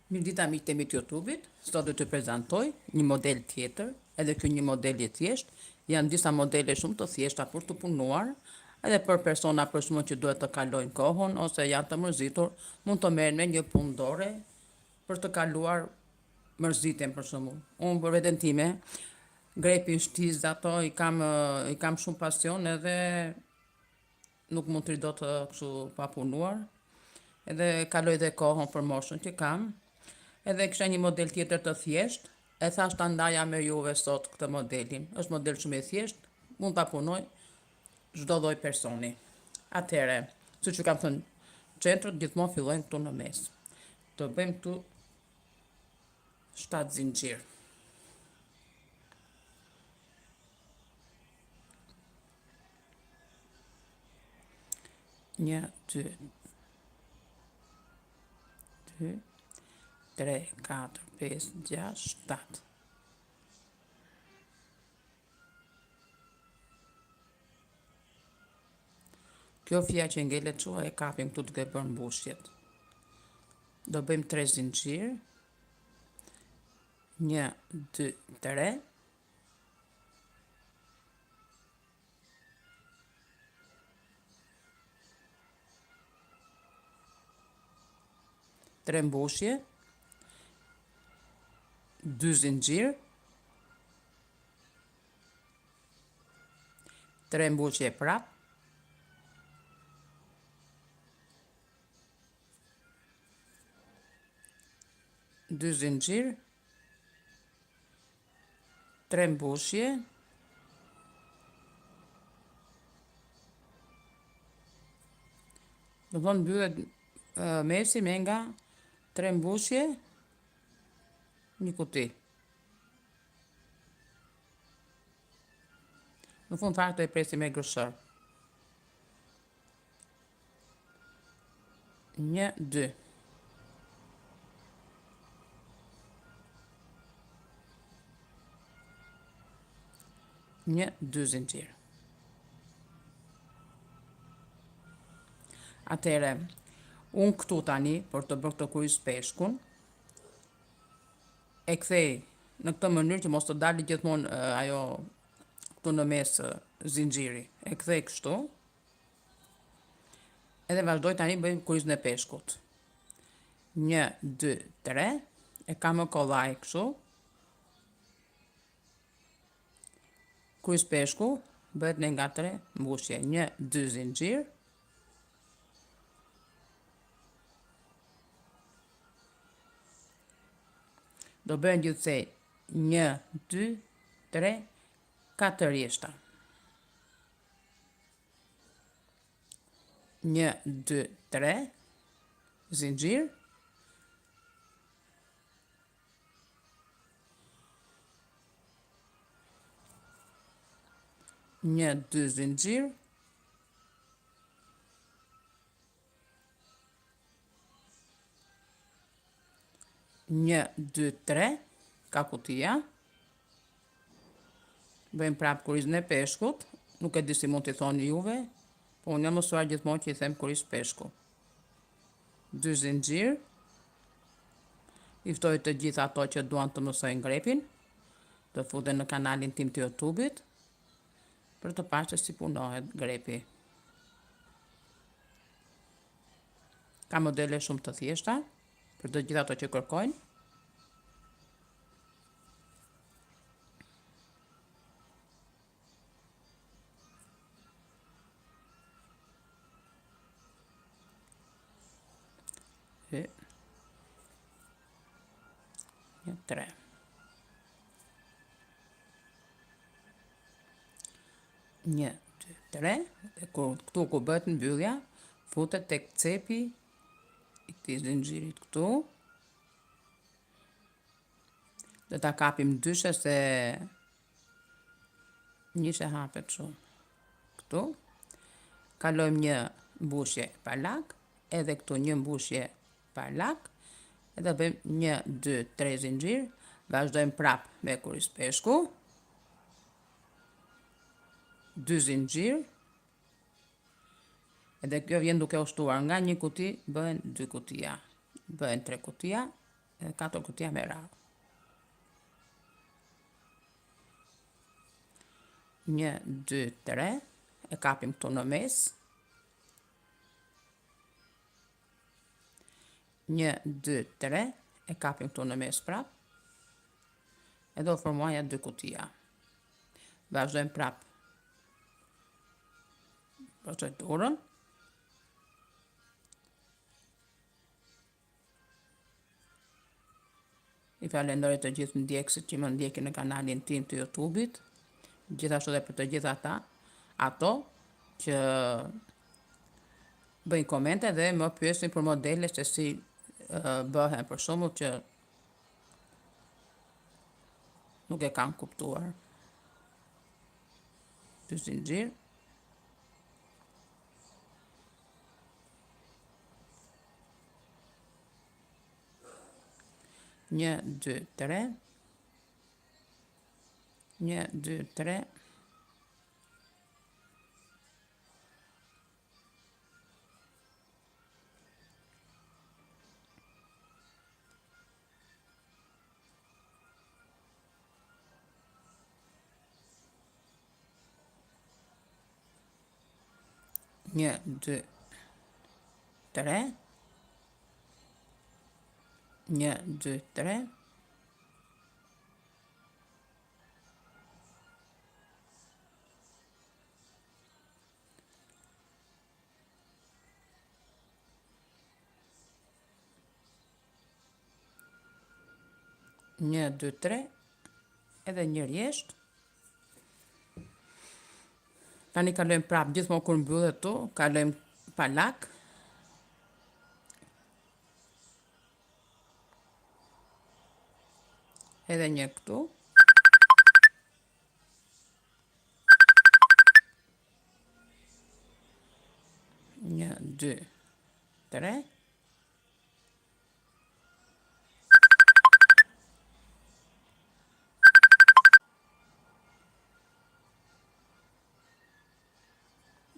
Mirëdita miq të YouTube-it, sot do të prezantoj një model tjetër, edhe ky një model i thjesht, janë disa modele shumë të thjeshta për të punuar, edhe për persona për shkakun që duhet të kalojnë kohën ose janë të mërzitur, mund të merren me një punë dore për të kaluar mërzitjen për shkakun. Unë për veten time, grepi shtiz ato i kam shumë pasion edhe nuk mund të ri dot kështu pa punuar. Edhe kaloj dhe kohën për moshën që kam. Edhe kisha një model tjetër të thjesht, e thash ta ndaja me juve sot këtë modelin. Është model shumë i thjesht, mund ta punoj çdo lloj personi. Atëherë, siç ju kam thënë, centrët gjithmonë fillojnë këtu në mes. Do bëjmë këtu 7 zinxhir. Një, 2, 3, 4, 5, 6, 7. Kjo fija që ngelet çuha e kapim këtu duke bërë mbushjet. Do bëjmë 3 zinxhir. 1, 2, 3. Tre mbushje, 2 zinxhir, 3 mbushje prap, 2 zinxhir, 3 mbushje, do thonë mbyllet mesi me nga 3 mbushje, një kuti. Në fund fare do e presim me gërshër. 1, 2. Një, 2 zinxhir. Atëre, unë këtu tani, për të bërë këtë kuris peshkun, e kthej në këtë mënyrë që mos të dalë gjithmonë ajo këtu në mes zinxhiri. E kthej kështu. Edhe vazhdoj tani bëjmë kurizën e peshkut. 1, 2, 3. E kam më kollaj kështu. Kuriz peshku bëhet në nga 3 mbushje. 1, 2 zinxhir. Do bëhen gjithsej 1, 2, 3, 4 rjeshta. 1, 2, 3, zinxhir. 1, 2 zinxhir. 1, 2, 3, ka kutia. Bëjmë prapë kurizën e peshkut. Nuk e di si mund t'i thoni juve, po unë jam mësuar gjithmonë që i them kuriz peshku. 2 zinxhir. I ftoj të gjitha ato që duan të mësojnë grepin, të futen në kanalin tim të YouTube-it, për të parë se si punohet grepi. Ka modele shumë të thjeshta, për të gjitha ato që kërkojnë. Një, 3. Një, 2, 3. Këtu ku bëhet mbyllja, futet tek cepi i këtij zinxhirit këtu. Do ta kapim dyshe se njëshe hapet shumë. Këtu. Kalojmë një mbushje parlak, edhe këtu një mbushje parlak, edhe bëjmë 1, 2, 3 zinxhir, vazhdojmë prap me kuriz peshku. 2 zinxhir. Edhe kjo vjen duke u shtuar nga një kuti, bëhen 2 kutia. Bëhen 3 kutia, edhe 4 kutia me radhë. 1, 2, 3, e kapim këtu në mes. 1, 2, 3, e kapim këtu në mes prap. E do formoja 2 kutia. Vazhdojmë prap procedurën. I falenderoj të gjithë ndjekësit që më ndjekin në kanalin tim të YouTube-it, gjithashtu dhe për të gjithë ato që bëjnë komente dhe më pyesin për modele se si bëhen, për shembull që nuk e kam kuptuar. Dy zinxhir. Një, dy, tre. 1, 2, 3. Një, dy, tre. 1, 2, 3. Një, 2, 3, edhe një rjesht. Tani kalojmë prap, gjithmonë kur mbyllet tu, kalojmë pa lak. Edhe një këtu. Një, 2, 3.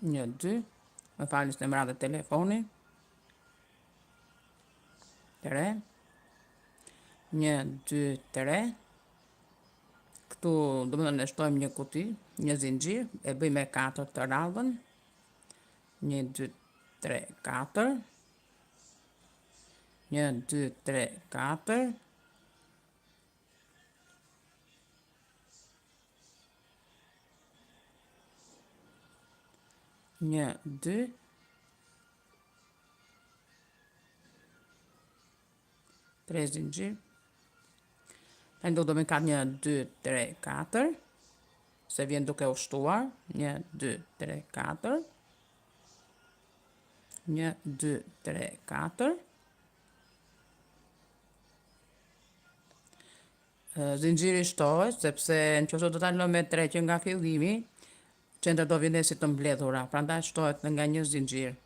Një, 2. Më falni se më radhë telefoni. 3. 1, 2, 3. Këtu do më në shtojmë një kuti, një zinxhir, e bëjmë me 4 të radhën. 1, 2, 3, 4. 1, 2, 3, 4. 1, 2. 3 zinxhir. Tani do me katë 1, 2, 3, 4. Se vjen duke u shtuar. 1, 2, 3, 4. 1, 2, 3, 4. Zinxhiri shtohet, sepse në qoftë do ta lëm me 3 që nga fillimi, qendra do vjen si të mbledhura, prandaj shtohet nga një zinxhir.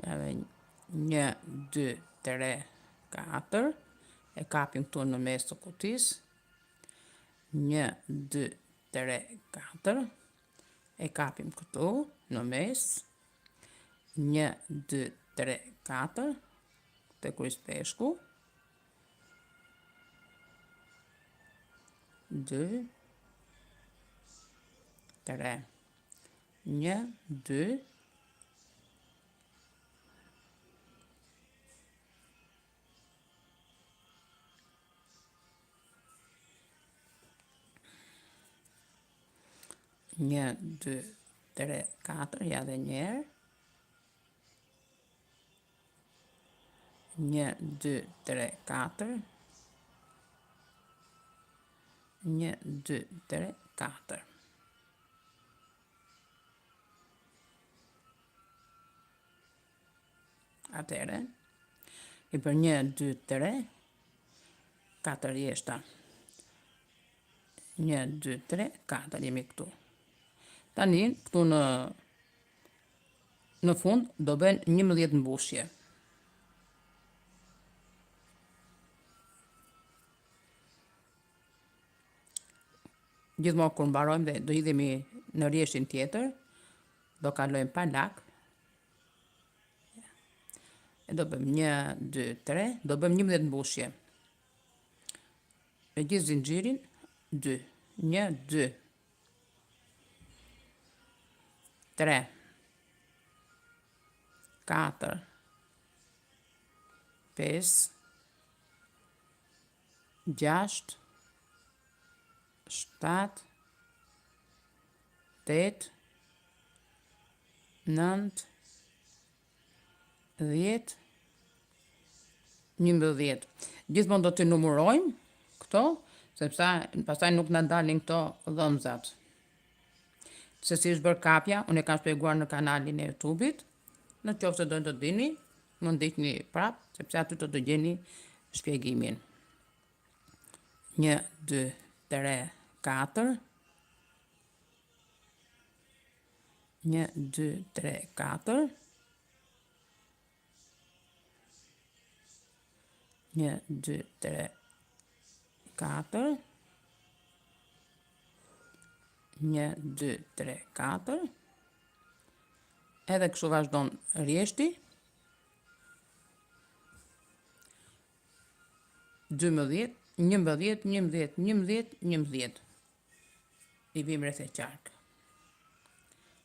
Edhe 1, 2, 3, 4. E kapim këtu në mes të kutisë. 1, 2, 3, 4. E kapim këtu në mes. 1, 2, 3, 4. Te kryq peshku. 2, 3. 1, 2. 1, 2, 3, 4, ja dhe njerë. 1, 2, 3, 4. 1, 2, 3, 4. Atere, i për 1, 2, 3, 4 rjeshta. 1, 2, 3, 4 jemi këtu. Tani, këtu në fund, do ben 11 mbushje. Gjithmonë kur mbarojmë dhe do hidhemi në rjeshtin tjetër, do kalojmë pa lak, E do bëjmë 1, 2, 3, do bëjmë 11 mbushje. E gjithë zinxhirin 2, 1, 2, 3, 4, 5, 6, 7, 8, 9, 10, 11. Gjithmonë do të numërojmë këto, sepse pastaj nuk na dalin këto dhëmzat. Se si është bërë kapja, unë e kam shpjeguar në kanalin e YouTube-it. Në qoftë se dojnë të dini, më ndihni prap, sepse aty të gjeni shpjegimin. 1, 2, 3, 4. 1, 2, 3, 4. 1, 2, 3, 4. 1, 2, 3, 4. Edhe kështu vazhdon rjeshti. 12, 11, 11, 11, 11. I vim rreth e qark.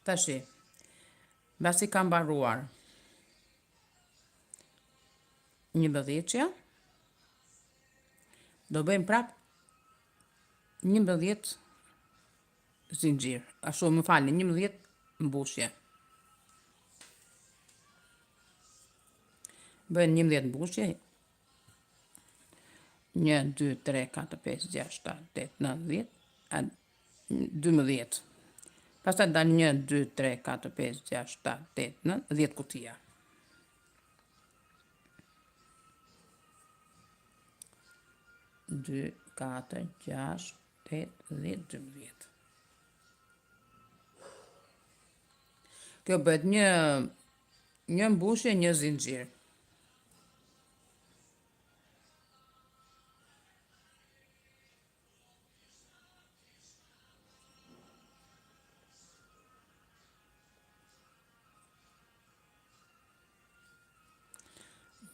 Tashi, mbasi kam mbaruar 11-ja, do bëjmë prap 11 zinxhir. Ashtu më falni, 11 mbushje. Bëjmë 11 mbushje. 1, 2, 3, 4, 5, 6, 7, 8, 9, 10, 12. Pastaj dal 1, 2, 3, 4, 5, 6, 7, 8, 9, 10 kutia. 2, 4, 6, 8, 10, 12. Kjo bëhet një mbushje, një zinxhir.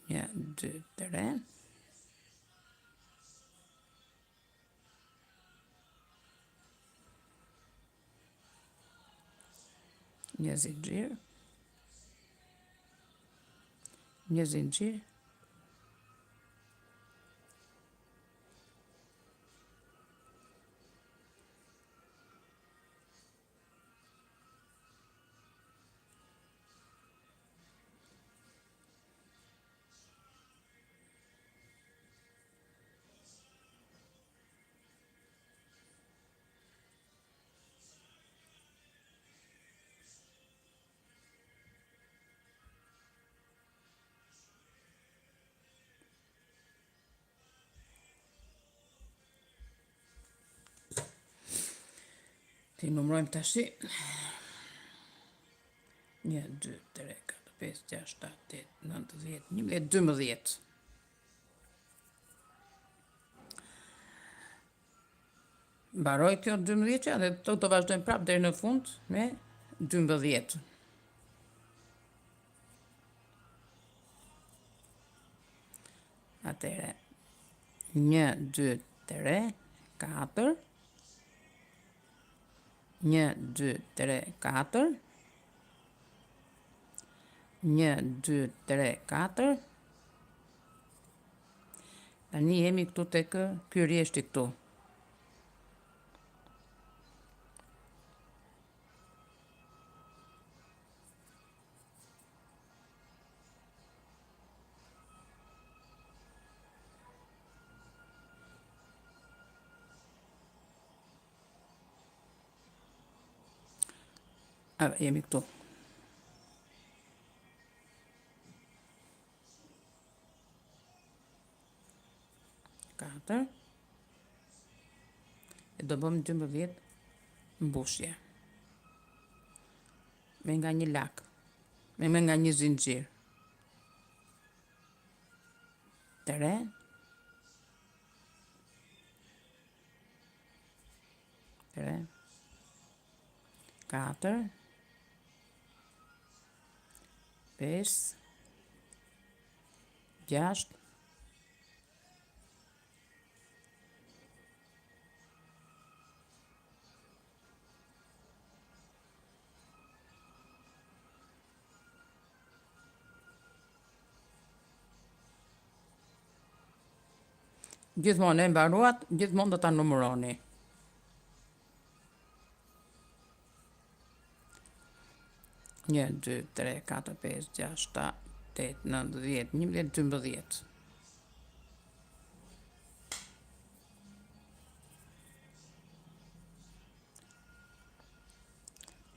Një, 2, 3. Një zinxhir. Një zinxhir. Ti numrojmë tashi. 1, 2, 3, 4, 5, 6, 7, 8, 9, 10, 11, 12. Mbaroj kjo 12 dhe të vazhdojmë prap deri në fund me 12. Atëre 1, 2, 3, 4. 1, 2, 3, 4. 1, 2, 3, 4. Tani jemi këtu tek ky rjeshti këtu. Jemi këtu. E do bëm 12 mbushje. Me nga një lak. Me nga një zinxhir. 3. 3. 4. 5. 6. Gjithmonë e mbaruat, gjithmonë do ta numëroni. 1, 2, 3, 4, 5, 6, 7, 8, 9, 10, 11, 12.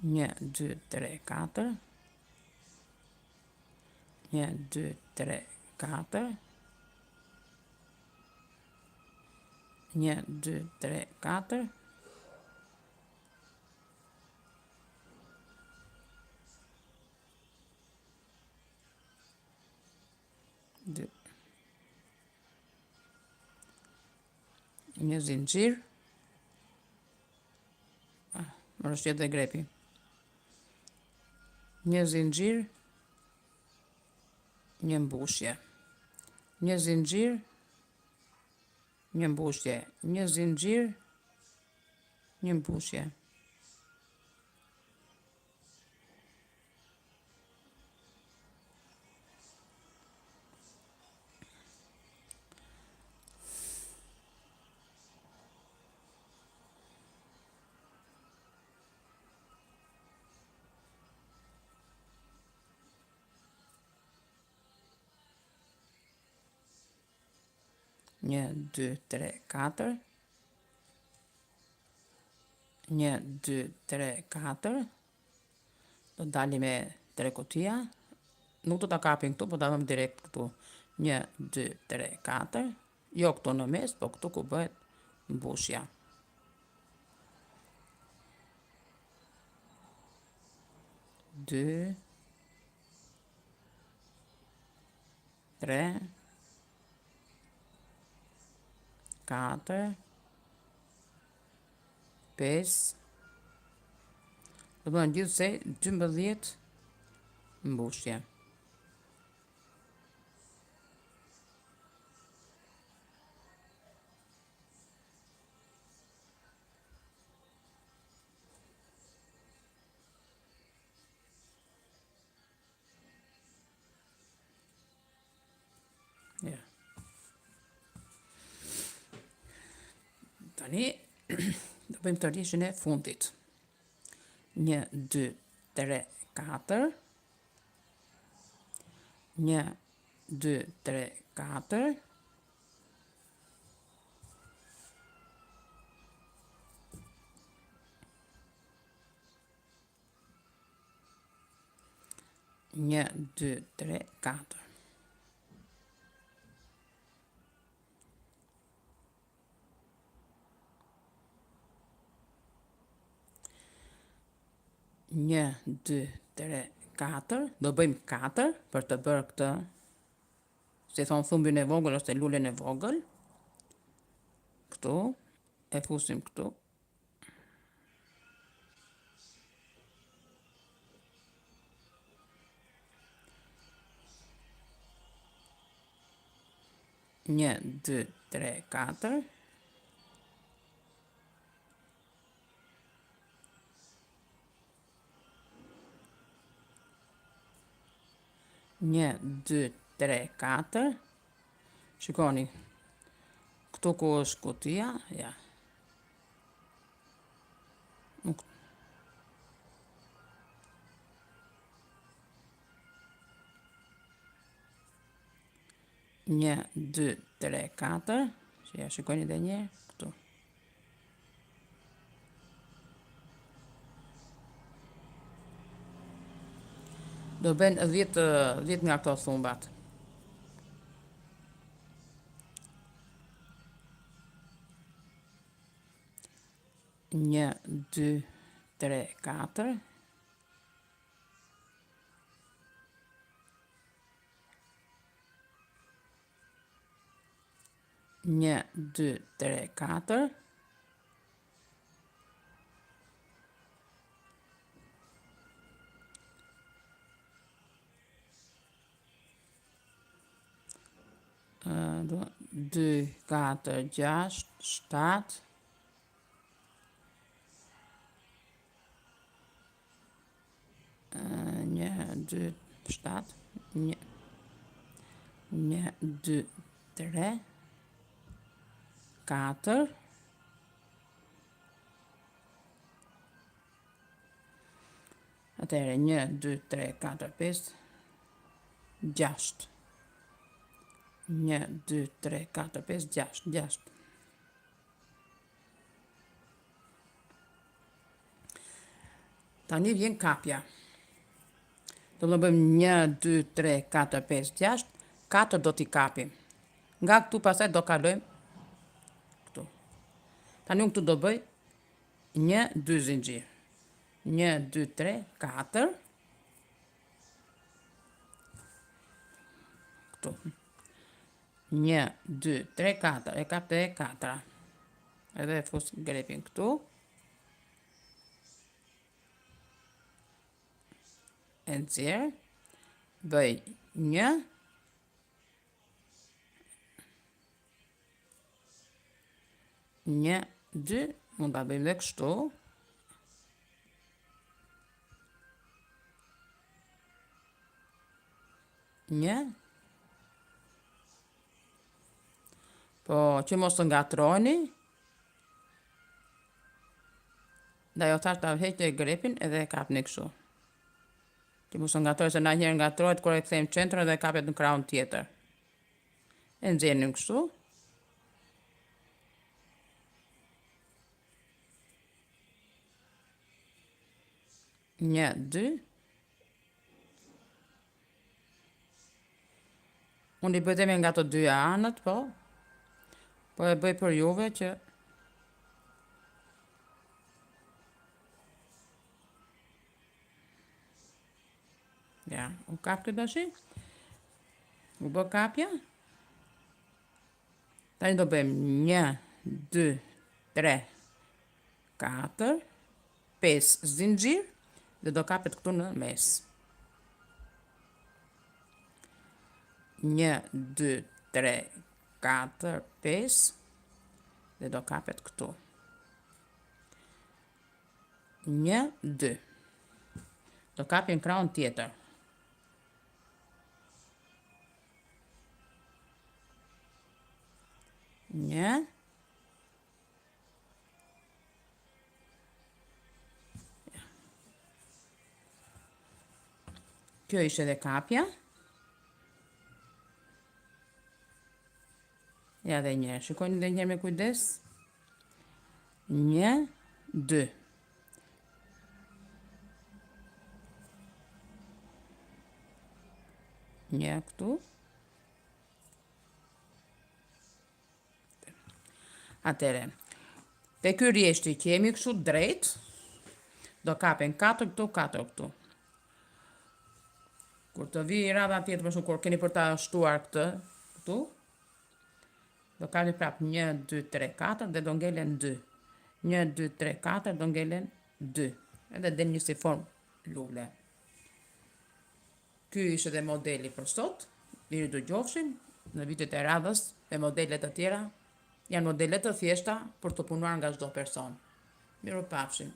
1, 2, 3, 4. 1, 2, 3, 4. 1, 2, 3, 4. 2. Një zinxhir. Më rështjet dhe grepi. Një zinxhir. Një mbushje. Një zinxhir. Një mbushje. Një zinxhir. Një mbushje. Një, 2, 3, 4. 1, 2, 3, 4. Do dali me 3 kutia. Nuk do ta kapim këtu, po ta vëm direkt këtu. 1, 2, 3, 4. Jo këtu në mes, po këtu ku bëhet mbushja. 2, 3, 4, 5. Do bëhen gjithsej 12 mbushje. Ja. Tani do bëjmë të rishin e fundit. 1, 2, 3, 4. 1, 2, 3, 4. 1, 2, 3, 4. 1, 2, 3, 4. Do bëjmë 4 për të bërë këtë. Si thonë thumbin e vogël ose lulen e vogël. Këtu. E fusim këtu. Një, 2, 3, 4. 1, 2, 3, 4. Shikoni. Këtu ku është kutia, ja. Nuk. 1, 2, 3, 4. Ja, shikoni edhe një herë këtu. Do bën 10 nga këto thumbat. Një, 2, 3, 4. 1, 2, 3, 4. 1, 2, 4, 6, 7, 1, 2, 7, 1, 2, 3, 4, atëherë 1, 2, 3, 4, 5, 6. 1, 2, 3, 4, 5, 6, 6. Tani vjen kapja. Do të bëjmë 1, 2, 3, 4, 5, 6, 4 do t'i kapim. Nga këtu pasaj do kalojmë këtu. Tani unë këtu do bëj 1, 2 zinxhir. 1, 2, 3, 4. Këtu. 1, 2, 3, 4. E kap të 4. Edhe e fus grepin këtu. E nxjerr. Bëj 1. Një, 2, mund ta bëjmë dhe kështu. Një. Po, që mos të ngatroni. Da jo thash ta heqë grepin edhe e kapni kështu. Që mos të ngatroni, se na njerë ngatrohet kur e kthejmë qendrën dhe kapet në krahun tjetër. E nxjerrim kështu. Një, 2. Unë i bëjtemi nga të dyja anët, po. Po e bëj për juve që... Ja, u kap të dashi. U bë kapja. Tani do bëjmë 1, 2, 3, 4, 5 zinxhir dhe do kapet këtu në mes. 1, 2, 3, 4, 5 dhe do kapet këtu. 1, 2. Do kapim krahun tjetër. 1. Kjo ishte dhe kapja. Ja dhe njerë, shikojnë dhe njerë me kujdes. 1, 2. Një këtu. Atere, te ky rjeshti që jemi kështu drejt, do kapen 4 këtu, 4 këtu. Kur të vi radha tjetër, për shumë kur keni për ta shtuar këtë, këtu, do kapni prap 1, 2, 3, 4 dhe do ngelen 2. 1, 2, 3, 4 do ngelen 2. Edhe del një si form lule. Ky ishte dhe modeli për sot. Mirë dëgjofshin në vitet e radhës me modelet të tjera. Janë modelet të thjeshta për të punuar nga çdo person. Mirupafshim.